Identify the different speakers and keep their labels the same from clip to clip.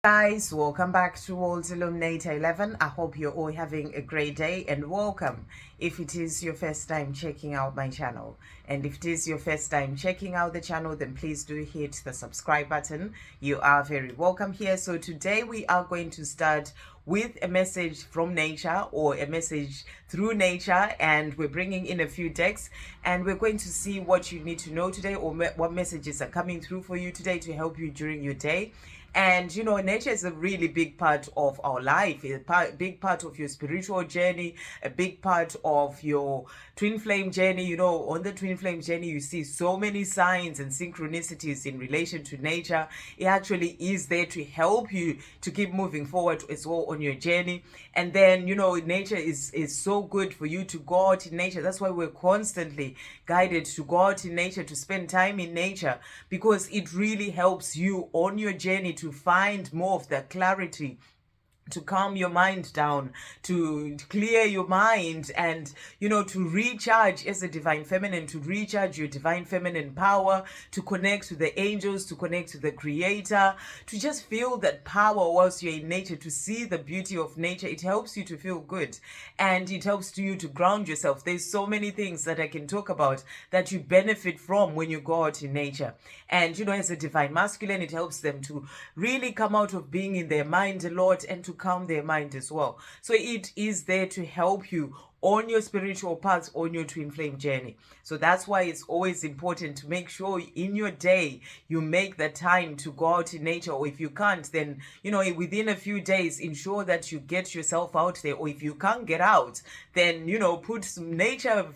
Speaker 1: Guys, welcome back to World Illuminator 11. I hope you're all having a great day and welcome if it is your first time checking out my channel. And if it is your first time checking out the channel, then please do hit the subscribe button. You are very welcome here. So today we are going to start with a message from nature or a message through nature, and we're bringing in a few decks and we're going to see what you need to know today or what messages are coming through for you today to help you during your day. And you know, nature is a really big part of our life, a big part of your spiritual journey, a big part of your twin flame journey. You know, on the twin flame journey, you see so many signs and synchronicities in relation to nature. It actually is there to help you to keep moving forward as well on your journey. And then, you know, nature is so good for you to go out in nature. That's why we're constantly guided to go out in nature, to spend time in nature, because it really helps you on your journey to find more of the clarity, to calm your mind down, to clear your mind, and you know, to recharge as a divine feminine, to recharge your divine feminine power, to connect to the angels, to connect to the creator, to just feel that power whilst you're in nature, to see the beauty of nature. It helps you to feel good and it helps you to ground yourself. There's so many things that I can talk about that you benefit from when you go out in nature. And you know, as a divine masculine, it helps them to really come out of being in their mind a lot and to calm their mind as well. So it is there to help you on your spiritual path, on your twin flame journey. So that's why it's always important to make sure in your day you make the time to go out in nature, or if you can't, then you know, within a few days ensure that you get yourself out there. Or if you can't get out, then you know, put some nature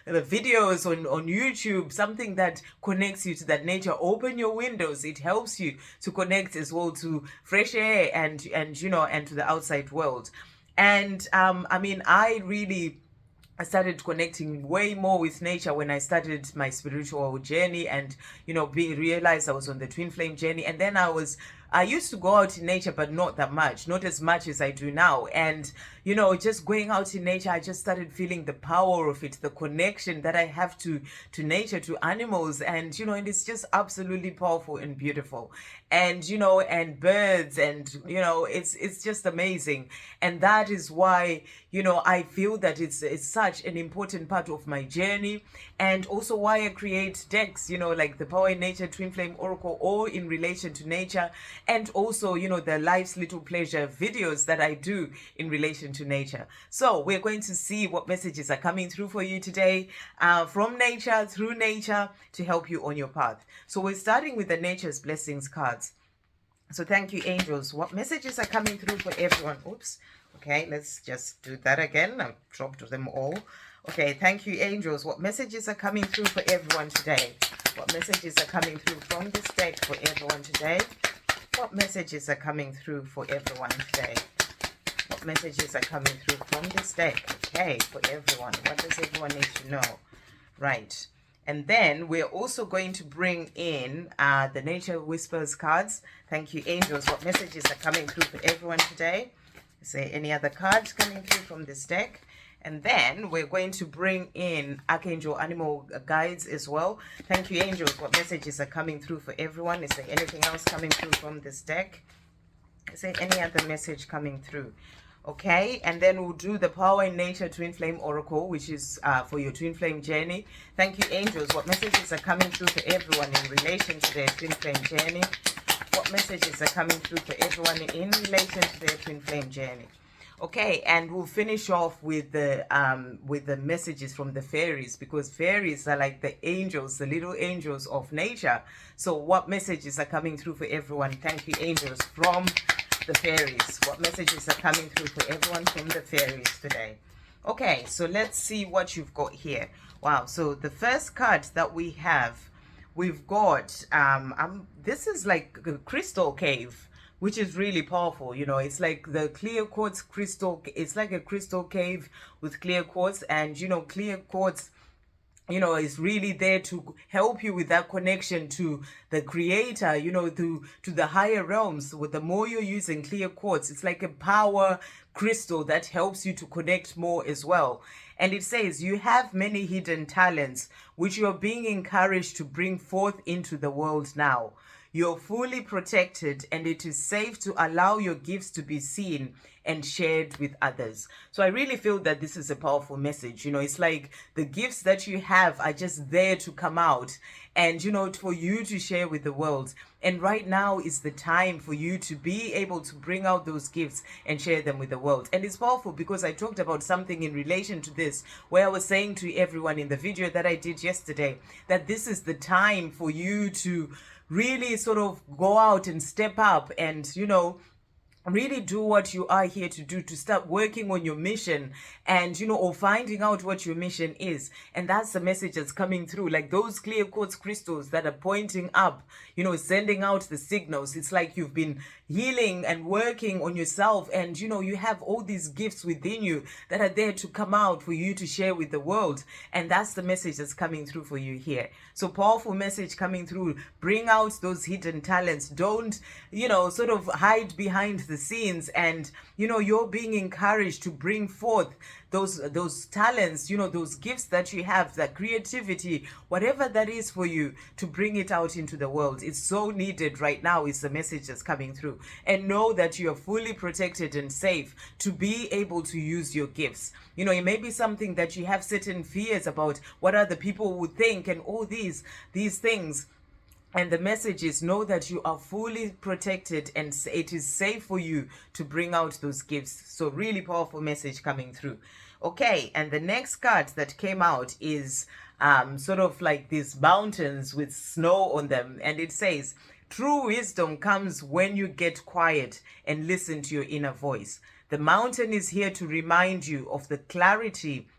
Speaker 1: videos on YouTube, something that connects you to that nature. Open your windows. It helps you to connect as well to fresh air and you know, and to the outside world. And I mean, I started connecting way more with nature when I started my spiritual journey, and you know, realized I was on the twin flame journey. And then I used to go out in nature, but not that much, not as much as I do now. And you know, just going out in nature, I just started feeling the power of it, the connection that I have to nature, to animals, and you know, and it's just absolutely powerful and beautiful. And you know, and birds, and you know, it's just amazing. And that is why, you know, I feel that it's such an important part of my journey, and also why I create decks, you know, like the Power in Nature Twin Flame Oracle, all in relation to nature, and also, you know, the Life's Little Pleasure videos that I do in relation to nature. So we're going to see what messages are coming through for you today, from nature, through nature, to help you on your path. So we're starting with the Nature's Blessings cards. So thank you, angels. What messages are coming through for everyone? Oops. Okay, let's just do that again. I've dropped them all. Okay, thank you, angels. What messages are coming through for everyone today? What messages are coming through from this deck for everyone today? What messages are coming through for everyone today? What messages are coming through from this deck? Okay, for everyone. What does everyone need to know? Right. And then we're also going to bring in the Nature Whispers cards. Thank you, angels. What messages are coming through for everyone today? Is there any other cards coming through from this deck? And then we're going to bring in Archangel Animal Guides as well. Thank you, angels. What messages are coming through for everyone? Is there anything else coming through from this deck? Is there any other message coming through? Okay, and then we'll do the Power in Nature Twin Flame Oracle, which is for your twin flame journey. Thank you, angels. What messages are coming through for everyone in relation to their twin flame journey? What messages are coming through for everyone in relation to their twin flame journey? Okay, and we'll finish off with the messages from the fairies, because fairies are like the angels, the little angels of nature. So what messages are coming through for everyone? Thank you, angels, from the fairies. What messages are coming through for everyone from the fairies today? Okay, so let's see what you've got here. Wow, so the first card that we have, we've got this is like a crystal cave, which is really powerful. You know, it's like the clear quartz crystal. It's like a crystal cave with clear quartz, and you know, clear quartz, you know, is really there to help you with that connection to the creator, you know, to the higher realms. With the more you're using clear quartz, it's like a power crystal that helps you to connect more as well. And it says you have many hidden talents which you're being encouraged to bring forth into the world now. you're fully protected, and it is safe to allow your gifts to be seen and shared with others. So I really feel that this is a powerful message. It's like the gifts that you have are just there to come out and, for you to share with the world. And right now is the time for you to be able to bring out those gifts and share them with the world. And it's powerful because I talked about something in relation to this, where I was saying to everyone in the video that I did yesterday, that this is the time for you to really sort of go out and step up and, really do what you are here to do, to start working on your mission and, or finding out what your mission is. And that's the message that's coming through, like those clear quartz crystals that are pointing up, sending out the signals. It's like you've been healing and working on yourself, and, you have all these gifts within you that are there to come out for you to share with the world. And that's the message that's coming through for you here. So powerful message coming through. Bring out those hidden talents. Don't, sort of hide behind the scenes, and you're being encouraged to bring forth those talents, those gifts that you have, that creativity, whatever that is for you, to bring it out into the world. It's so needed right now, is the message that's coming through. And know that you are fully protected and safe to be able to use your gifts. It may be something that you have certain fears about, what other people would think and all these things. And the message is, know that you are fully protected and it is safe for you to bring out those gifts. So really powerful message coming through. Okay, and the next card that came out is sort of like these mountains with snow on them. And it says, true wisdom comes when you get quiet and listen to your inner voice. The mountain is here to remind you of the clarity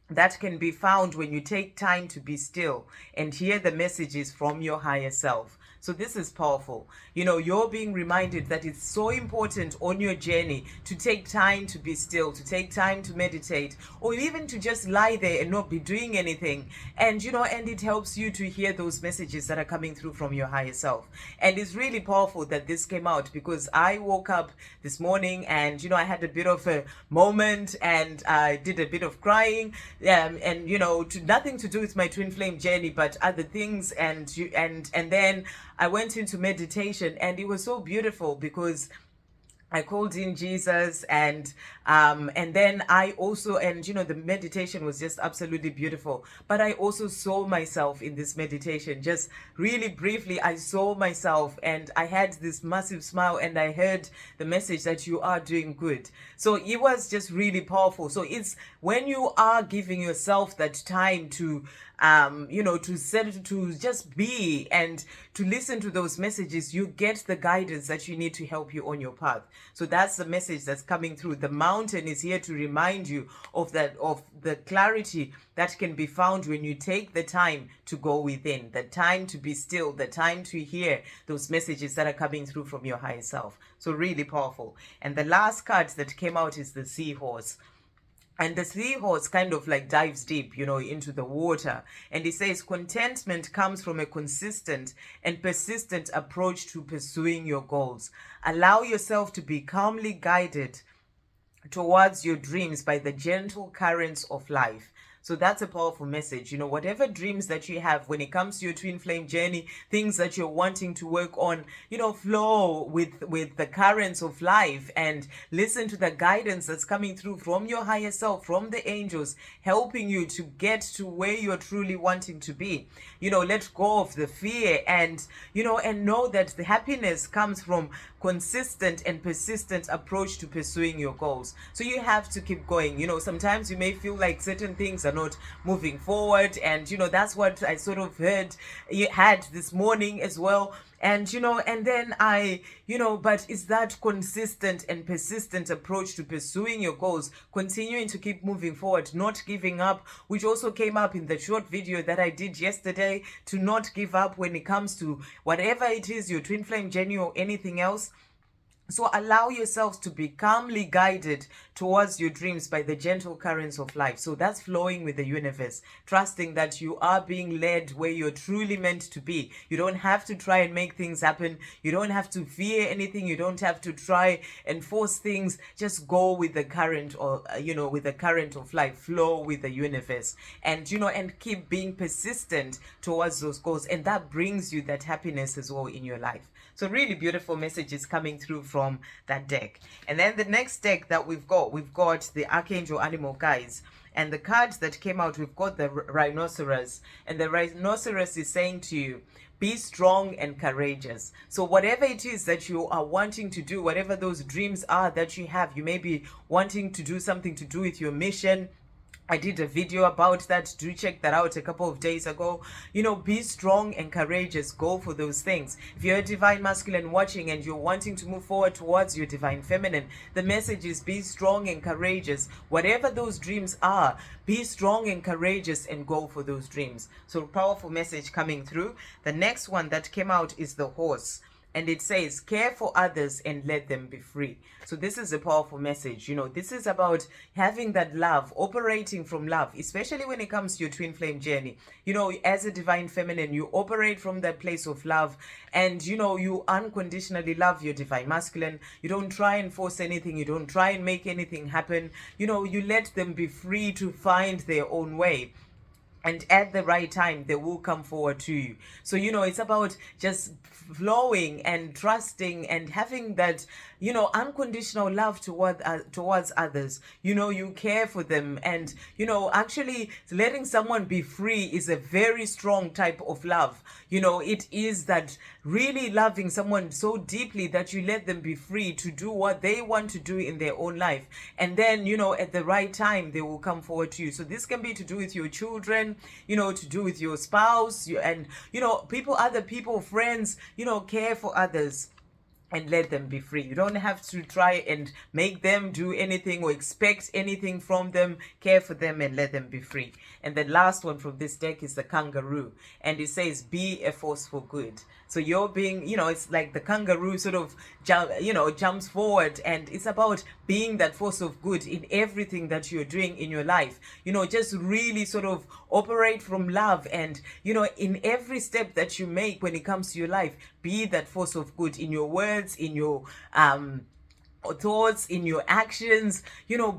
Speaker 1: that can be found when you take time to be still and hear the messages from your higher self. So this is powerful. You're being reminded that it's so important on your journey to take time to be still, to take time to meditate, or even to just lie there and not be doing anything. And, and it helps you to hear those messages that are coming through from your higher self. And it's really powerful that this came out, because I woke up this morning and, I had a bit of a moment, and I did a bit of crying, and, nothing to do with my twin flame journey, but other things. And then I went into meditation, and it was so beautiful because I called in Jesus, and then I also, and the meditation was just absolutely beautiful. But I also saw myself in this meditation. Just really briefly, I saw myself, and I had this massive smile, and I heard the message that you are doing good. So it was just really powerful. So it's when you are giving yourself that time to to just be and to listen to those messages, you get the guidance that you need to help you on your path. So that's the message that's coming through. The mountain is here to remind you of the clarity that can be found when you take the time to go within, the time to be still, the time to hear those messages that are coming through from your higher self. So really powerful. And the last card that came out is the Seahorse. And the Seahorse kind of like dives deep, into the water. And it says, contentment comes from a consistent and persistent approach to pursuing your goals. Allow yourself to be calmly guided towards your dreams by the gentle currents of life. So that's a powerful message. Whatever dreams that you have when it comes to your twin flame journey, things that you're wanting to work on, flow with the currents of life and listen to the guidance that's coming through from your higher self, from the angels, helping you to get to where you're truly wanting to be. Let go of the fear and know that the happiness comes from consistent and persistent approach to pursuing your goals. So you have to keep going. Sometimes you may feel like certain things are not moving forward, and that's what I sort of had this morning as well. And and then but it's that consistent and persistent approach to pursuing your goals, continuing to keep moving forward, not giving up, which also came up in the short video that I did yesterday, to not give up when it comes to whatever it is, your twin flame journey or anything else. So allow yourselves to be calmly guided towards your dreams by the gentle currents of life. So that's flowing with the universe, trusting that you are being led where you're truly meant to be. You don't have to try and make things happen. You don't have to fear anything. You don't have to try and force things. Just go with the current, or with the current of life. Flow with the universe, and and keep being persistent towards those goals, and that brings you that happiness as well in your life. So really beautiful messages coming through from that deck. And then the next deck that we've got the Archangel Animal Guides. And the cards that came out, we've got the rhinoceros. And the rhinoceros is saying to you, be strong and courageous. So whatever it is that you are wanting to do, whatever those dreams are that you have, you may be wanting to do something to do with your mission. I did a video about that. Do check that out a couple of days ago. Be strong and courageous. Go for those things. If you're a divine masculine watching and you're wanting to move forward towards your divine feminine, the message is be strong and courageous. Whatever those dreams are, be strong and courageous and go for those dreams. So powerful message coming through. The next one that came out is the horse. And it says, care for others and let them be free. So this is a powerful message. This is about having that love, operating from love, especially when it comes to your twin flame journey. As a divine feminine, you operate from that place of love, and, you unconditionally love your divine masculine. You don't try and force anything. You don't try and make anything happen. You let them be free to find their own way. And at the right time, they will come forward to you. So, it's about just flowing and trusting and having that, unconditional love towards others. You care for them. And, actually letting someone be free is a very strong type of love. It is that really loving someone so deeply that you let them be free to do what they want to do in their own life. And then, at the right time, they will come forward to you. So this can be to do with your children, to do with your spouse, and, other people, friends, care for others and let them be free. You don't have to try and make them do anything or expect anything from them. Care for them and let them be free. And the last one from this deck is the kangaroo. And it says, be a force for good. So you're being, it's like the kangaroo sort of, jumps forward, and it's about being that force of good in everything that you're doing in your life. Just really sort of operate from love, and, in every step that you make when it comes to your life, be that force of good in your words, in your thoughts, in your actions.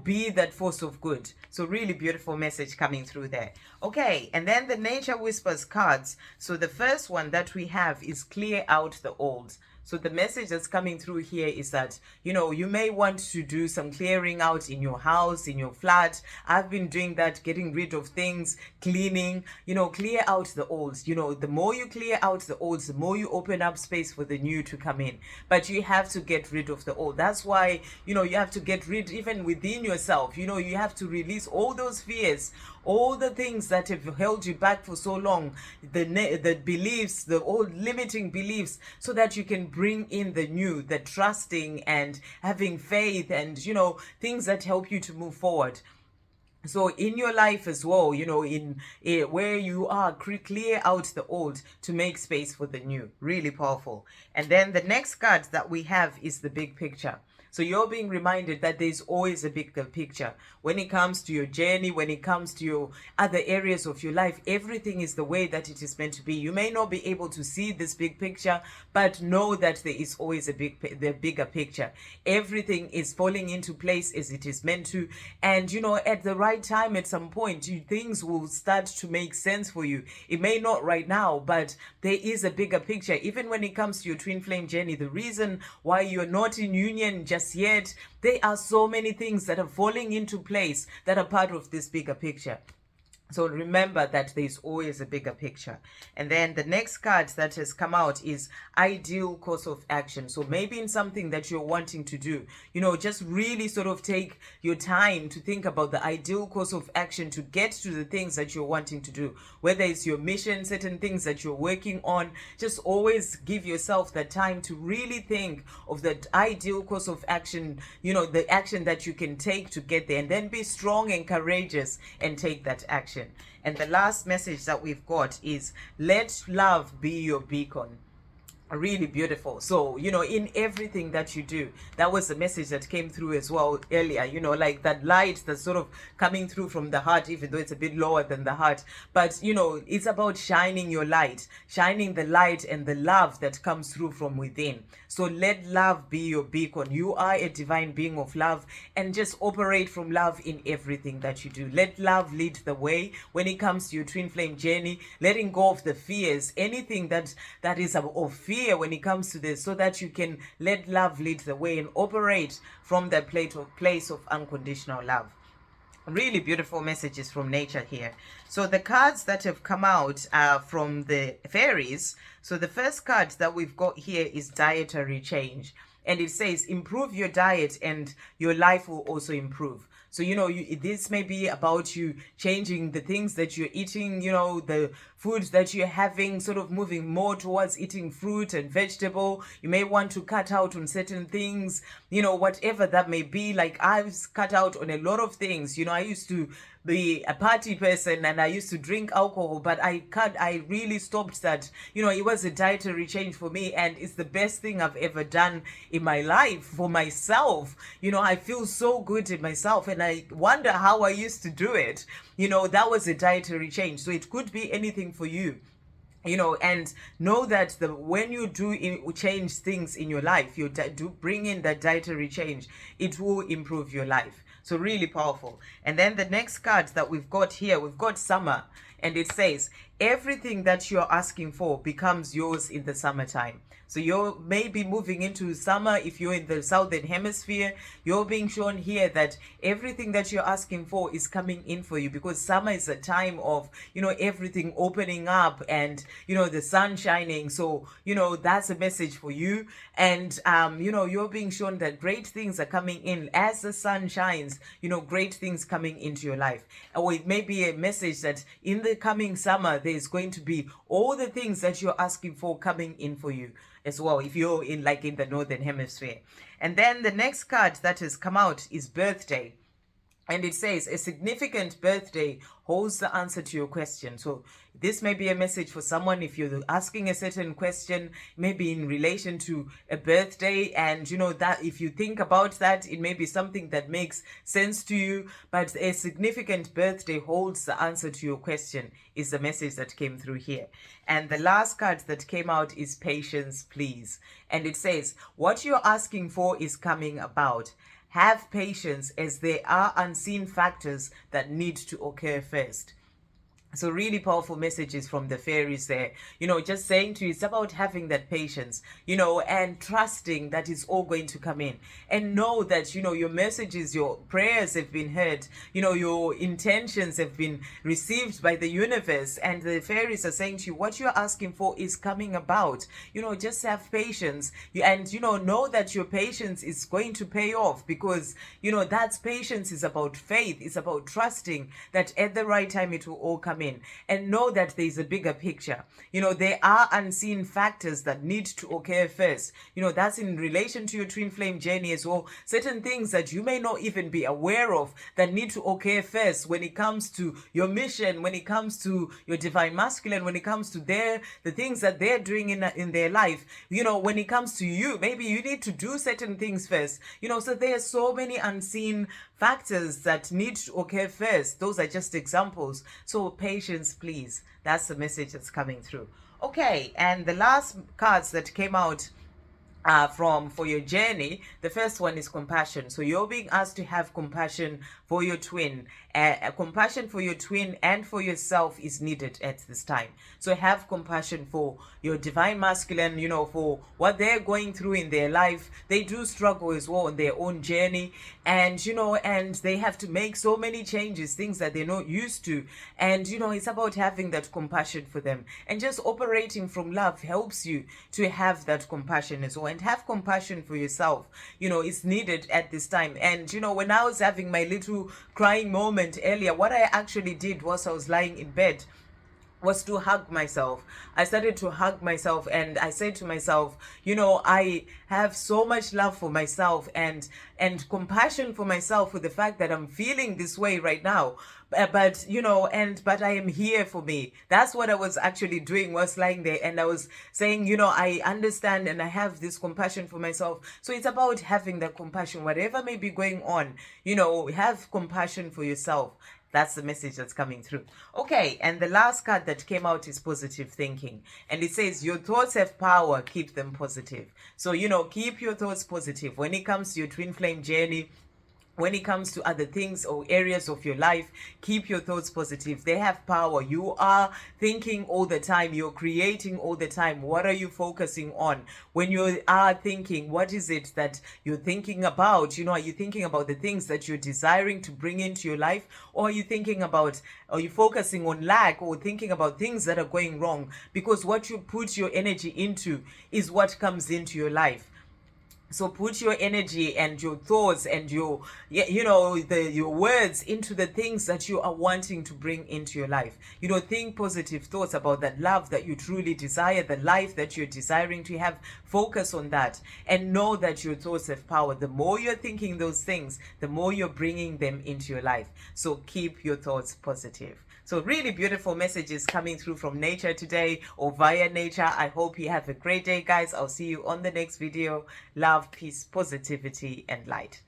Speaker 1: Be that force of good. So really beautiful message coming through there. Okay, and then the Nature Whispers cards. So the first one that we have is clear out the old. So the message that's coming through here is that, you may want to do some clearing out in your house, in your flat. I've been doing that, getting rid of things, cleaning, clear out the old. The more you clear out the old, the more you open up space for the new to come in. But you have to get rid of the old. That's why, you have to get rid, even within yourself. You have to release all those fears, all the things that have held you back for so long, the beliefs, the old limiting beliefs, so that you can bring in the new, the trusting and having faith, and things that help you to move forward. So in your life as well, in where you are, clear out the old to make space for the new. Really powerful. And then the next card that we have is the big picture. So you're being reminded that there's always a bigger picture. When it comes to your journey, when it comes to your other areas of your life, everything is the way that it is meant to be. You may not be able to see this big picture, but know that there is always the bigger picture. Everything is falling into place as it is meant to. And, at the right time, at some point, things will start to make sense for you. It may not right now, but there is a bigger picture. Even when it comes to your twin flame journey, the reason why you're not in union just yet, there are so many things that are falling into place that are part of this bigger picture. So remember that there's always a bigger picture. And then the next card that has come out is ideal course of action. So maybe in something that you're wanting to do, just really sort of take your time to think about the ideal course of action to get to the things that you're wanting to do. Whether it's your mission, certain things that you're working on, just always give yourself that time to really think of the ideal course of action, the action that you can take to get there, and then be strong and courageous and take that action. And the last message that we've got is let love be your beacon. Really beautiful. So, in everything that you do, that was the message that came through as well earlier, like that light that's sort of coming through from the heart, even though it's a bit lower than the heart. But, it's about shining your light, shining the light and the love that comes through from within. So let love be your beacon. You are a divine being of love, and just operate from love in everything that you do. Let love lead the way when it comes to your twin flame journey, letting go of the fears, anything that is of fear when it comes to this, so that you can let love lead the way and operate from that place of unconditional love. Really beautiful messages from nature here. So the cards that have come out are from the fairies. So the first card that we've got here is dietary change, and it says improve your diet and your life will also improve. So, this may be about you changing the things that you're eating, the foods that you're having, sort of moving more towards eating fruit and vegetable. You may want to cut out on certain things, whatever that may be. Like I've cut out on a lot of things. I used to be a party person and I used to drink alcohol, but I really stopped that. It was a dietary change for me, and it's the best thing I've ever done in my life for myself. I feel so good in myself, and I wonder how I used to do it. That was a dietary change. So it could be anything for you. And know that when you do change things in your life, you do bring in that dietary change, it will improve your life. So really powerful. And then the next card that we've got here, we've got summer, and it says everything that you're asking for becomes yours in the summertime. So you're maybe moving into summer. If you're in the southern hemisphere, you're being shown here that everything that you're asking for is coming in for you, because summer is a time of, everything opening up and, the sun shining. So, that's a message for you. And, you're being shown that great things are coming in as the sun shines, great things coming into your life. Or it may be a message that in the coming summer, there's going to be all the things that you're asking for coming in for you as well, if you're in the northern hemisphere. And then the next card that has come out is birthday, and it says a significant birthday holds the answer to your question. So this may be a message for someone if you're asking a certain question, maybe in relation to a birthday, and that if you think about that, it may be something that makes sense to you. But a significant birthday holds the answer to your question is the message that came through here. And the last card that came out is patience, please. And it says what you're asking for is coming about. Have patience, as there are unseen factors that need to occur first. So really powerful messages from the fairies there, just saying to you, it's about having that patience, and trusting that it's all going to come in, and know that, your messages, your prayers have been heard, your intentions have been received by the universe, and the fairies are saying to you, what you're asking for is coming about. Just have patience, and, know that your patience is going to pay off, because, that's patience is about faith. It's about trusting that at the right time it will all come in. And know that there's a bigger picture. There are unseen factors that need to occur first. That's in relation to your twin flame journey as well. Certain things that you may not even be aware of that need to occur first when it comes to your mission, when it comes to your divine masculine, when it comes to the things that they're doing in their life. When it comes to you, maybe you need to do certain things first. So there are so many unseen factors that need to occur first. Those are just examples. So patience, please. That's the message that's coming through. Okay, and the last cards that came out for your journey, the first one is compassion. So you're being asked to have compassion for your twin. Compassion for your twin and for yourself is needed at this time. So have compassion for your divine masculine, for what they're going through in their life. They do struggle as well on their own journey, and and they have to make so many changes, things that they're not used to. And it's about having that compassion for them, and just operating from love helps you to have that compassion as well. And have compassion for yourself, it's needed at this time. And when I was having my little crying moment earlier, what I actually did was I was lying in bed was to hug myself. I started to hug myself, and I said to myself, have so much love for myself and compassion for myself for the fact that I'm feeling this way right now. But you know, but I am here for me. That's what I was actually doing, was lying there, and I was saying, you know, I understand and I have this compassion for myself. So it's about having that compassion, whatever may be going on, you know, have compassion for yourself. That's the message that's coming through. Okay, and the last card that came out is positive thinking. And it says, your thoughts have power, keep them positive. So, you know, keep your thoughts positive. When it comes to your twin flame journey, when it comes to other things or areas of your life, keep your thoughts positive. They have power. You are thinking all the time. You're creating all the time. What are you focusing on? When you are thinking, what is it that you're thinking about? You know, are you thinking about the things that you're desiring to bring into your life? Or are you thinking about, are you focusing on lack or thinking about things that are going wrong? Because what you put your energy into is what comes into your life. So put your energy and your thoughts and your, you know, your words into the things that you are wanting to bring into your life. You know, think positive thoughts about that love that you truly desire, the life that you're desiring to have. Focus on that and know that your thoughts have power. The more you're thinking those things, the more you're bringing them into your life. So keep your thoughts positive. So really beautiful messages coming through from nature today, or via nature. I hope you have a great day, guys. I'll see you on the next video. Love, peace, positivity, and light.